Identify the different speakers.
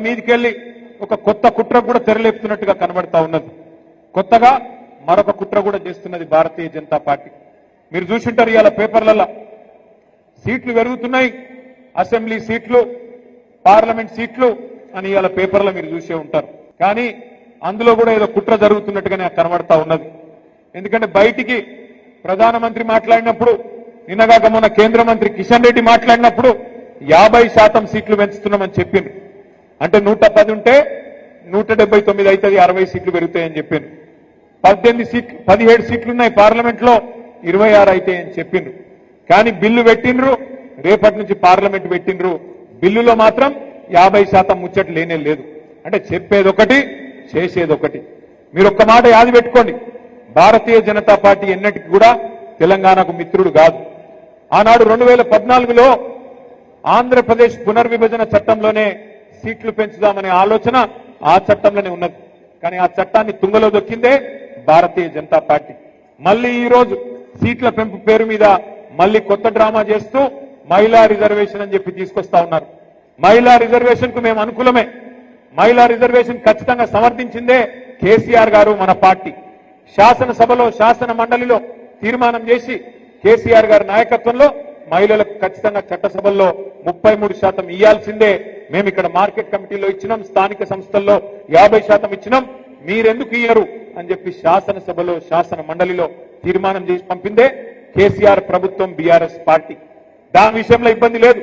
Speaker 1: మీదికెళ్ళి ఒక కొత్త కుట్ర కూడా తెరలేపుతున్నట్టుగా కనబడతా ఉన్నది. కొత్తగా మరొక కుట్ర కూడా చేస్తున్నది భారతీయ జనతా పార్టీ. మీరు చూసింటారు ఇవాళ పేపర్లలో సీట్లు పెరుగుతున్నాయి, అసెంబ్లీ సీట్లు, పార్లమెంట్ సీట్లు అని ఇవాళ పేపర్లో మీరు చూసే ఉంటారు. కానీ అందులో కూడా ఏదో కుట్ర జరుగుతున్నట్టుగానే కనబడతా ఉన్నది. ఎందుకంటే బయటికి ప్రధానమంత్రి మాట్లాడినప్పుడు, నిన్నగాక మొన్న కేంద్ర మంత్రి కిషన్ రెడ్డి మాట్లాడినప్పుడు 50% సీట్లు పెంచుతున్నామని చెప్పిండ్రు. అంటే 110 ఉంటే 179 అవుతుంది, 60 సీట్లు పెరుగుతాయని చెప్పాను. 17 సీట్లున్నాయి పార్లమెంట్ లో, 26 అవుతాయని చెప్పిండ్రు. కానీ బిల్లు పెట్టిండ్రు, రేపటి నుంచి పార్లమెంట్ పెట్టిండ్రు. బిల్లులో మాత్రం 50% ముచ్చట లేనే లేదు. అంటే చెప్పేదొకటి చేసేదొకటి. మీరు ఒక్క మాట యాది పెట్టుకోండి, భారతీయ జనతా పార్టీ ఎన్నటికి కూడా తెలంగాణకు మిత్రుడు కాదు. ఆనాడు 2014లో ఆంధ్రప్రదేశ్ పునర్విభజన చట్టంలోనే సీట్లు పెంచుదామనే ఆలోచన ఆ చట్టంలోనే ఉన్నది. కానీ ఆ చట్టాన్ని తుంగలో దొక్కిందే భారతీయ జనతా పార్టీ. మళ్ళీ ఈ రోజు సీట్ల పెంపు పేరు మీద మళ్ళీ కొత్త డ్రామా చేస్తూ మహిళా రిజర్వేషన్ అని చెప్పి తీసుకొస్తా ఉన్నారు. మహిళా రిజర్వేషన్ కు మేము అనుకూలమే. మహిళా రిజర్వేషన్ ఖచ్చితంగా సమర్థించిందే కేసీఆర్ గారు, మన పార్టీ. శాసనసభలో, శాసన మండలిలో తీర్మానం చేసి కేసీఆర్ గారి నాయకత్వంలో మహిళలకు ఖచ్చితంగా చట్టసభల్లో 33% ఇయ్యాల్సిందే. మేము ఇక్కడ మార్కెట్ కమిటీలో ఇచ్చినాం, స్థానిక సంస్థల్లో 50% ఇచ్చినాం, మీరెందుకు ఇయ్యరు అని చెప్పి శాసనసభలో, శాసన మండలిలో తీర్మానం చేసి పంపిందే కేసీఆర్ ప్రభుత్వం, బీఆర్ఎస్ పార్టీ. దాని విషయంలో ఇబ్బంది లేదు.